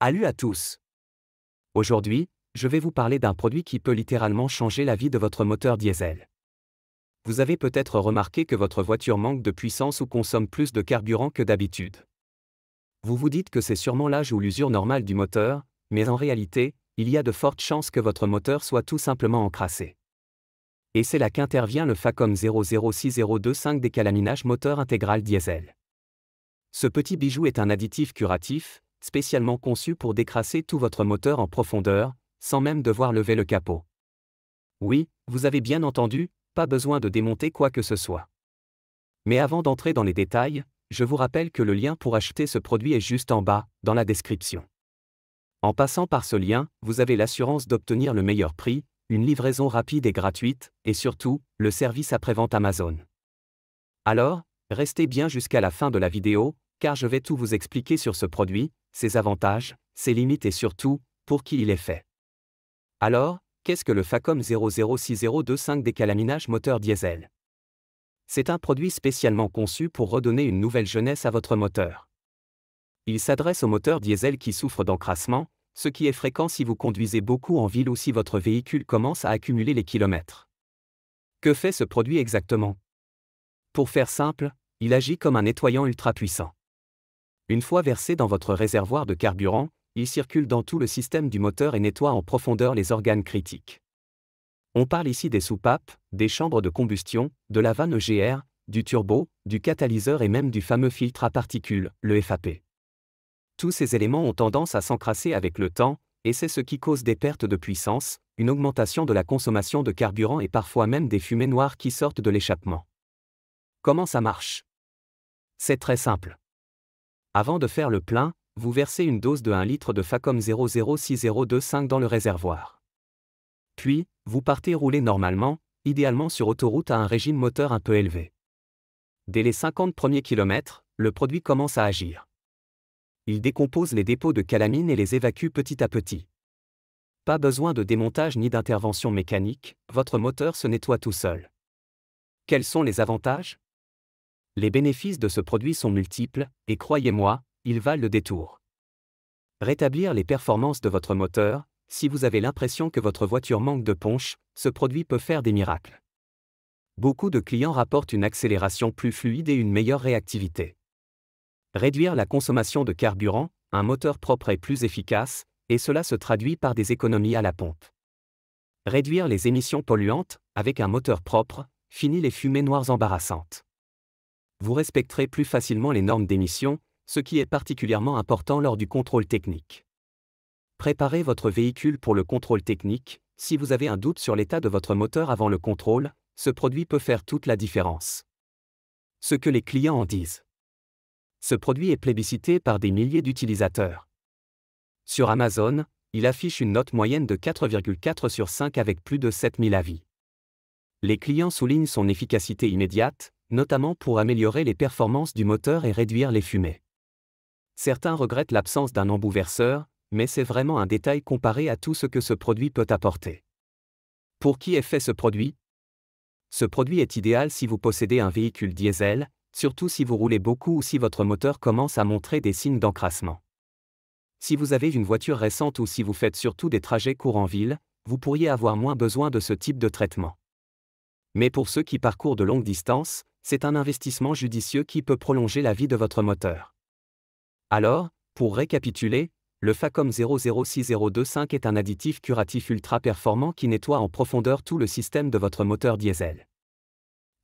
Salut à tous. Aujourd'hui, je vais vous parler d'un produit qui peut littéralement changer la vie de votre moteur diesel. Vous avez peut-être remarqué que votre voiture manque de puissance ou consomme plus de carburant que d'habitude. Vous vous dites que c'est sûrement l'âge ou l'usure normale du moteur, mais en réalité, il y a de fortes chances que votre moteur soit tout simplement encrassé. Et c'est là qu'intervient le Facom 006025 décalaminage moteur intégral diesel. Ce petit bijou est un additif curatif, spécialement conçu pour décrasser tout votre moteur en profondeur, sans même devoir lever le capot. Oui, vous avez bien entendu, pas besoin de démonter quoi que ce soit. Mais avant d'entrer dans les détails, je vous rappelle que le lien pour acheter ce produit est juste en bas, dans la description. En passant par ce lien, vous avez l'assurance d'obtenir le meilleur prix, une livraison rapide et gratuite, et surtout, le service après-vente Amazon. Alors, restez bien jusqu'à la fin de la vidéo, car je vais tout vous expliquer sur ce produit, ses avantages, ses limites et surtout, pour qui il est fait. Alors, qu'est-ce que le Facom 006025 décalaminage moteur diesel? C'est un produit spécialement conçu pour redonner une nouvelle jeunesse à votre moteur. Il s'adresse aux moteurs diesel qui souffrent d'encrassement, ce qui est fréquent si vous conduisez beaucoup en ville ou si votre véhicule commence à accumuler les kilomètres. Que fait ce produit exactement? Pour faire simple, il agit comme un nettoyant ultra puissant. Une fois versé dans votre réservoir de carburant, il circule dans tout le système du moteur et nettoie en profondeur les organes critiques. On parle ici des soupapes, des chambres de combustion, de la vanne EGR, du turbo, du catalyseur et même du fameux filtre à particules, le FAP. Tous ces éléments ont tendance à s'encrasser avec le temps, et c'est ce qui cause des pertes de puissance, une augmentation de la consommation de carburant et parfois même des fumées noires qui sortent de l'échappement. Comment ça marche? C'est très simple. Avant de faire le plein, vous versez une dose de 1 litre de Facom 006025 dans le réservoir. Puis, vous partez rouler normalement, idéalement sur autoroute à un régime moteur un peu élevé. Dès les 50 premiers kilomètres, le produit commence à agir. Il décompose les dépôts de calamine et les évacue petit à petit. Pas besoin de démontage ni d'intervention mécanique, votre moteur se nettoie tout seul. Quels sont les avantages? Les bénéfices de ce produit sont multiples, et croyez-moi, ils valent le détour. Rétablir les performances de votre moteur, si vous avez l'impression que votre voiture manque de punch, ce produit peut faire des miracles. Beaucoup de clients rapportent une accélération plus fluide et une meilleure réactivité. Réduire la consommation de carburant, un moteur propre est plus efficace, et cela se traduit par des économies à la pompe. Réduire les émissions polluantes, avec un moteur propre, fini les fumées noires embarrassantes. Vous respecterez plus facilement les normes d'émission, ce qui est particulièrement important lors du contrôle technique. Préparez votre véhicule pour le contrôle technique. Si vous avez un doute sur l'état de votre moteur avant le contrôle, ce produit peut faire toute la différence. Ce que les clients en disent. Ce produit est plébiscité par des milliers d'utilisateurs. Sur Amazon, il affiche une note moyenne de 4,4 sur 5 avec plus de 7000 avis. Les clients soulignent son efficacité immédiate, notamment pour améliorer les performances du moteur et réduire les fumées. Certains regrettent l'absence d'un embout verseur, mais c'est vraiment un détail comparé à tout ce que ce produit peut apporter. Pour qui est fait ce produit? Ce produit est idéal si vous possédez un véhicule diesel, surtout si vous roulez beaucoup ou si votre moteur commence à montrer des signes d'encrassement. Si vous avez une voiture récente ou si vous faites surtout des trajets courts en ville, vous pourriez avoir moins besoin de ce type de traitement. Mais pour ceux qui parcourent de longues distances, c'est un investissement judicieux qui peut prolonger la vie de votre moteur. Alors, pour récapituler, le Facom 006025 est un additif curatif ultra performant qui nettoie en profondeur tout le système de votre moteur diesel.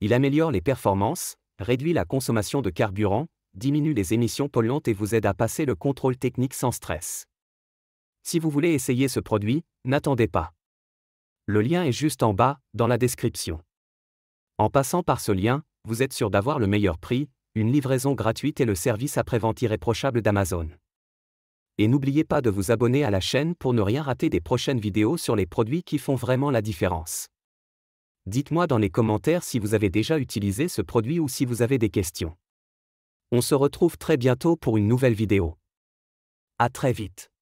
Il améliore les performances, réduit la consommation de carburant, diminue les émissions polluantes et vous aide à passer le contrôle technique sans stress. Si vous voulez essayer ce produit, n'attendez pas. Le lien est juste en bas, dans la description. En passant par ce lien, vous êtes sûr d'avoir le meilleur prix, une livraison gratuite et le service après-vente irréprochable d'Amazon. Et n'oubliez pas de vous abonner à la chaîne pour ne rien rater des prochaines vidéos sur les produits qui font vraiment la différence. Dites-moi dans les commentaires si vous avez déjà utilisé ce produit ou si vous avez des questions. On se retrouve très bientôt pour une nouvelle vidéo. À très vite.